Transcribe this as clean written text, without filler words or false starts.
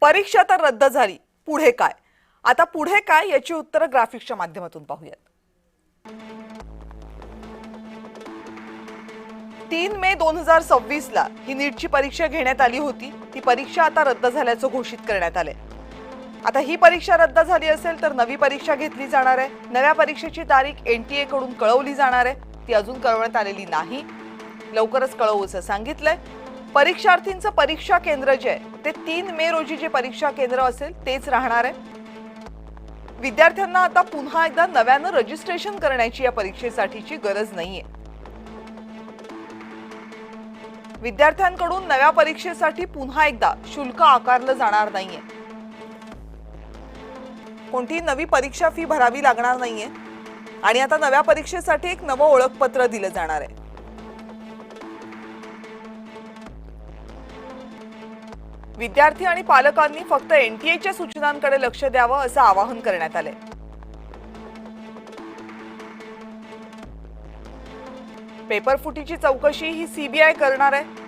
परीक्षा तर रद्द झाली, पुढे काय? आता पुढे काय याची उत्तरं ग्राफिक्सच्या माध्यमातून पाहूयात. 3 मे 2026 ला ही नीटची परीक्षा घेण्यात आली होती. ती परीक्षा आता रद्द झाल्याचं घोषित करण्यात आलंय. आता ही परीक्षा रद्द झाली असेल तर नवी परीक्षा घेतली जाणार आहे. नव्या परीक्षेची तारीख एनटीए कडून कळवली जाणार आहे. ती अजून कळवण्यात आलेली नाही. लवकरच कळवू असं सांगितलंय. परीक्षार्थींचं परीक्षा केंद्र जे आहे ते 3 मे रोजी जे परीक्षा केंद्र असेल तेच राहणार आहे. विद्यार्थ्यांना आता पुन्हा एकदा नव्यानं रजिस्ट्रेशन करण्याची या परीक्षेसाठीची गरज नाहीये. विद्यार्थ्यांकडून नव्या परीक्षेसाठी पुन्हा एकदा शुल्क आकारलं जाणार नाहीये. कोणतीही नवी परीक्षा फी भरावी लागणार नाहीये आणि आता नव्या परीक्षेसाठी एक नवं ओळखपत्र दिलं जाणार आहे. विद्यार्थी आणि पालकांनी फक्त एनटीएच्या सूचनांकडे लक्ष द्यावं असं आवाहन करण्यात आलंय. पेपर फुटीची चौकशी ही सीबीआय करणार आहे.